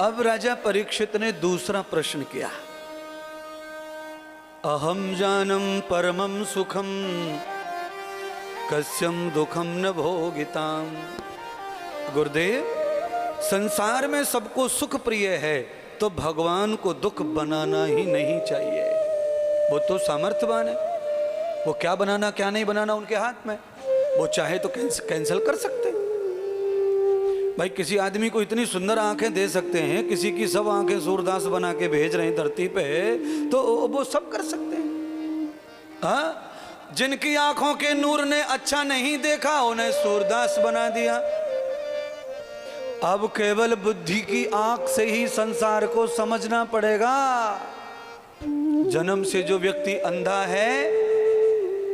अब राजा परीक्षित ने दूसरा प्रश्न किया। अहम जानम परमम सुखम कस्यम दुखम न भोगिताम। गुरुदेव, संसार में सबको सुख प्रिय है तो भगवान को दुख बनाना ही नहीं चाहिए। वो तो सामर्थ्यवान है, वो क्या बनाना क्या नहीं बनाना उनके हाथ में। वो चाहे तो कैंसिल कर सकते हैं। भाई किसी आदमी को इतनी सुंदर आंखें दे सकते हैं, किसी की सब आंखें सूरदास बना के भेज रहे हैं धरती पे, तो वो सब कर सकते हैं। हाँ, जिनकी आंखों के नूर ने अच्छा नहीं देखा उन्हें सूरदास बना दिया। अब केवल बुद्धि की आंख से ही संसार को समझना पड़ेगा। जन्म से जो व्यक्ति अंधा है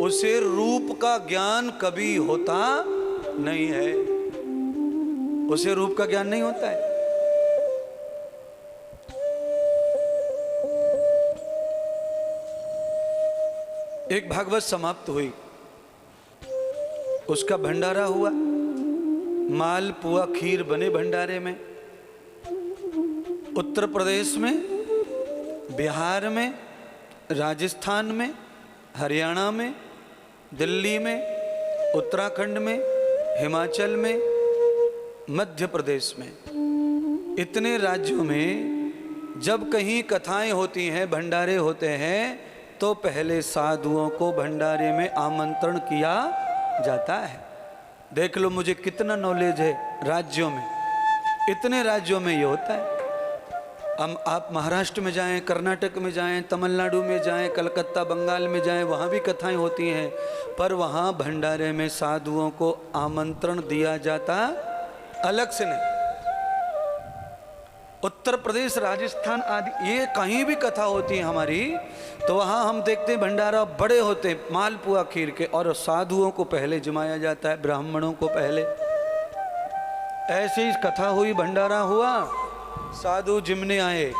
उसे रूप का ज्ञान कभी होता नहीं है, उसे रूप का ज्ञान नहीं होता है। एक भागवत समाप्त हुई, उसका भंडारा हुआ, माल पुआ खीर बने भंडारे में। उत्तर प्रदेश में, बिहार में, राजस्थान में, हरियाणा में, दिल्ली में, उत्तराखंड में, हिमाचल में, मध्य प्रदेश में, इतने राज्यों में जब कहीं कथाएं होती हैं, भंडारे होते हैं, तो पहले साधुओं को भंडारे में आमंत्रण किया जाता है। देख लो मुझे कितना नॉलेज है राज्यों में, इतने राज्यों में ये होता है। आप महाराष्ट्र में जाएं, कर्नाटक में जाएं, तमिलनाडु में जाएं, कलकत्ता बंगाल में जाएं, वहाँ भी कथाएं होती हैं, पर वहाँ भंडारे में साधुओं को आमंत्रण दिया जाता अलग से नहीं। उत्तर प्रदेश, राजस्थान आदि ये कहीं भी कथा होती है हमारी, तो वहाँ हम देखते हैं भंडारा बड़े होते हैं मालपुआ खीर के, और साधुओं को पहले जमाया जाता है, ब्राह्मणों को पहले। ऐसे ही कथा हुई, भंडारा हुआ, साधु जिमने आए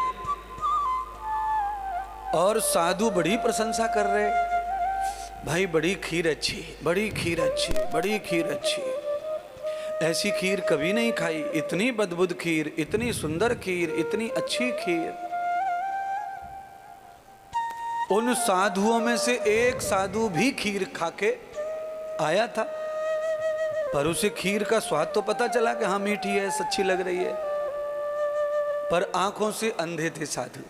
और साधु बड़ी प्रशंसा कर रहे, भाई बड़ी खीर अच्छी, बड़ी खीर अच्छी, बड़ी खीर अच्छी, ऐसी खीर कभी नहीं खाई, इतनी बदबुद खीर, इतनी सुंदर खीर, इतनी अच्छी खीर। उन साधुओं में से एक साधु भी खीर खाके आया था, पर उसे खीर का स्वाद तो पता चला कि हाँ मीठी है, सच्ची लग रही है, पर आंखों से अंधे थे साधु,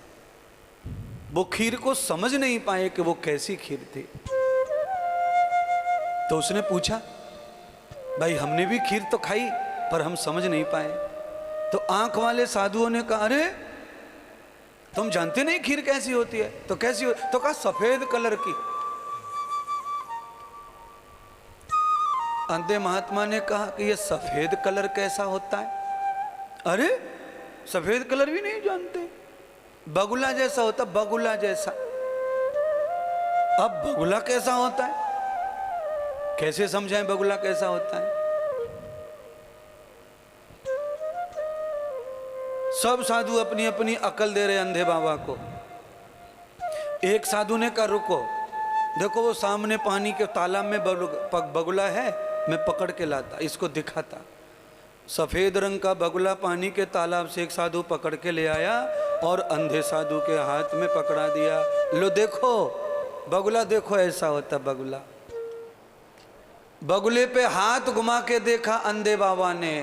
वो खीर को समझ नहीं पाए कि वो कैसी खीर थी। तो उसने पूछा, भाई हमने भी खीर तो खाई पर हम समझ नहीं पाए। तो आंख वाले साधुओं ने कहा, अरे तुम जानते नहीं खीर कैसी होती है? तो कैसी हो? तो कहा सफेद कलर की। अंधे महात्मा ने कहा कि ये सफेद कलर कैसा होता है? अरे सफेद कलर भी नहीं जानते, बगुला जैसा होता, बगुला जैसा। अब बगुला कैसा होता है, कैसे समझाएं बगुला कैसा होता है? सब साधु अपनी अपनी अकल दे रहे अंधे बाबा को। एक साधु ने कहा रुको, देखो वो सामने पानी के तालाब में बगुला है, मैं पकड़ के लाता, इसको दिखाता। सफेद रंग का बगुला पानी के तालाब से एक साधु पकड़ के ले आया और अंधे साधु के हाथ में पकड़ा दिया। लो देखो बगुला, देखो ऐसा होता बगुला। बगुले पे हाथ घुमा के देखा अंधे बाबा ने।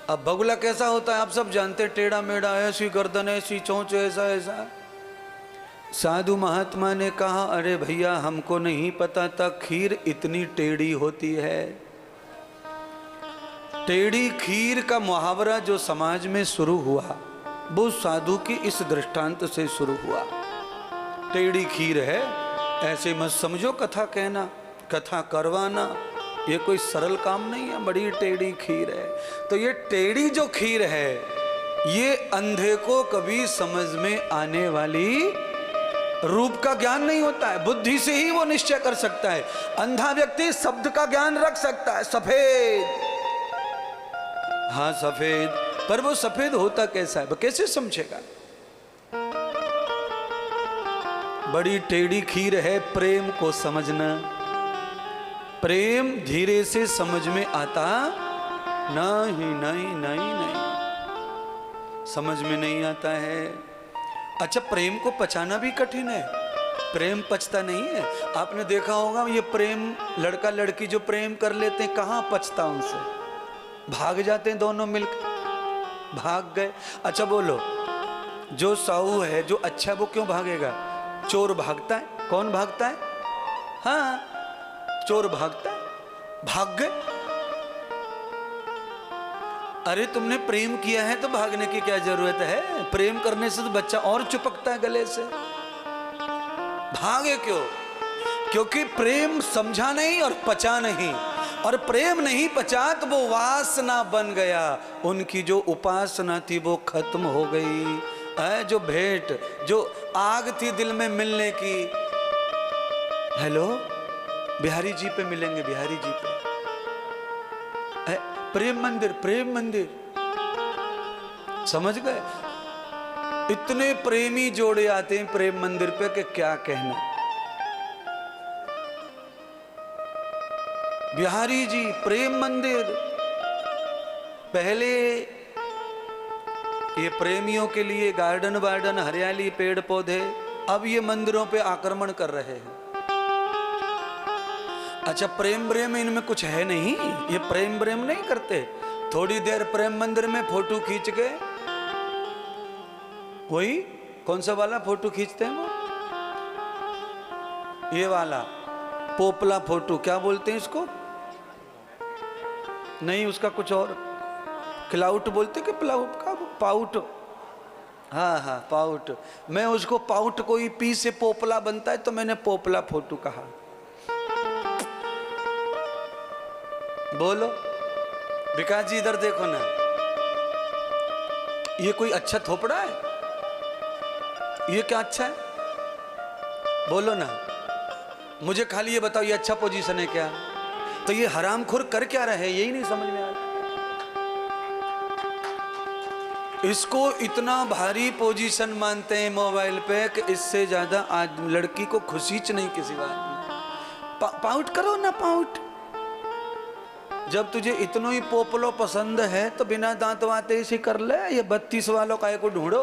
अब बगुला कैसा होता है आप सब जानते, टेढ़ा मेढ़ा, ऐसी गर्दन, ऐसी चोंच, ऐसा ऐसा। साधु महात्मा ने कहा, अरे भैया हमको नहीं पता था खीर इतनी टेढ़ी होती है। टेढ़ी खीर का मुहावरा जो समाज में शुरू हुआ वो साधु की इस दृष्टांत से शुरू हुआ। टेढ़ी खीर है, ऐसे मत समझो कथा कहना, कथा करवाना ये कोई सरल काम नहीं है, बड़ी टेढ़ी खीर है। तो ये टेढ़ी जो खीर है ये अंधे को कभी समझ में आने वाली, रूप का ज्ञान नहीं होता है, बुद्धि से ही वो निश्चय कर सकता है। अंधा व्यक्ति शब्द का ज्ञान रख सकता है, सफेद, हाँ सफेद, पर वो सफेद होता कैसा है वो कैसे समझेगा? बड़ी टेढ़ी खीर है प्रेम को समझना। प्रेम धीरे से समझ में आता नहीं नहीं नहीं नहीं, समझ में नहीं आता है। अच्छा, प्रेम को पचाना भी कठिन है, प्रेम पचता नहीं है। आपने देखा होगा ये प्रेम, लड़का लड़की जो प्रेम कर लेते हैं, कहाँ पचता उनसे, भाग जाते हैं दोनों मिलकर, भाग गए। अच्छा बोलो, जो साहू है, जो अच्छा, वो क्यों भागेगा? चोर भागता है, कौन भागता है? हाँ, चोर भागता है, भाग गए। अरे तुमने प्रेम किया है तो भागने की क्या जरूरत है? प्रेम करने से तो बच्चा और चिपकता है गले से, भागे क्यों? क्योंकि प्रेम समझा नहीं और पचा नहीं, और प्रेम नहीं पचा तो वो वासना बन गया। उनकी जो उपासना थी वो खत्म हो गई। जो भेंट, जो आग थी दिल में मिलने की। हेलो, बिहारी जी पे मिलेंगे, बिहारी जी पे। प्रेम मंदिर, प्रेम मंदिर, समझ गए? इतने प्रेमी जोड़े आते हैं प्रेम मंदिर पे कि क्या कहना। बिहारी जी, प्रेम मंदिर। पहले ये प्रेमियों के लिए गार्डन वार्डन, हरियाली, पेड़ पौधे, अब ये मंदिरों पे आक्रमण कर रहे हैं। अच्छा, प्रेम प्रेम इनमें कुछ है नहीं, ये प्रेम प्रेम नहीं करते। थोड़ी देर प्रेम मंदिर में फोटो खींच के, वही कौन सा वाला फोटो खींचते हैं वो, ये वाला पोपला फोटो, क्या बोलते हैं इसको? नहीं, उसका कुछ और, क्लाउट बोलते कि प्लाउट का, पाउट। हाँ हाँ, पाउट। मैं उसको पाउट को ही पी से पोपला बनता है तो मैंने पोपला फोटो कहा। बोलो विकास जी, इधर देखो ना, ये कोई अच्छा थोपड़ा है? ये क्या अच्छा है? बोलो ना, मुझे खाली ये बताओ, ये अच्छा पोजीशन है क्या? तो ये हरामखोर कर क्या रहे, यही नहीं समझ में आ रहा। इसको इतना भारी पोजीशन मानते हैं मोबाइल पे कि इससे ज्यादा आज लड़की को खुशीच नहीं किसी बात में। पाउट करो ना, पाउट। जब तुझे इतना ही पोपलो पसंद है तो बिना दांत वाते इसे कर ले। ये 32 वालों का को ढूंढो।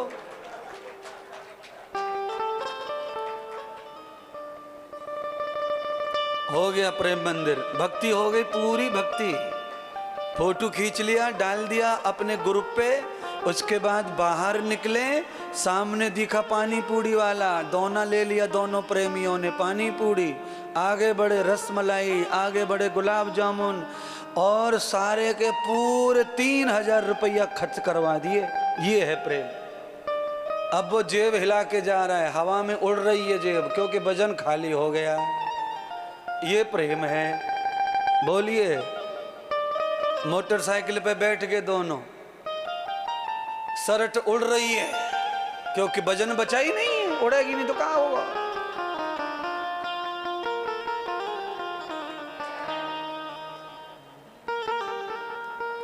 हो गया प्रेम मंदिर, भक्ति हो गई, पूरी भक्ति। फोटो खींच लिया, डाल दिया अपने ग्रुप पे। उसके बाद बाहर निकले, सामने दिखा पानी पूरी वाला, दोना ले लिया दोनों प्रेमियों ने पानी पूरी। आगे बढ़े रसमलाई, आगे बढ़े गुलाब जामुन, और सारे के पूरे 3000 रुपया खर्च करवा दिए। ये है प्रेम। अब वो जेब हिला के जा रहा है, हवा में उड़ रही है जेब, क्योंकि वजन खाली हो गया। ये प्रेम है। बोलिए। मोटरसाइकिल पे बैठ के दोनों, शर्ट उड़ रही है क्योंकि वजन बचा ही नहीं है, उड़ेगी नहीं तो कहाँ होगा।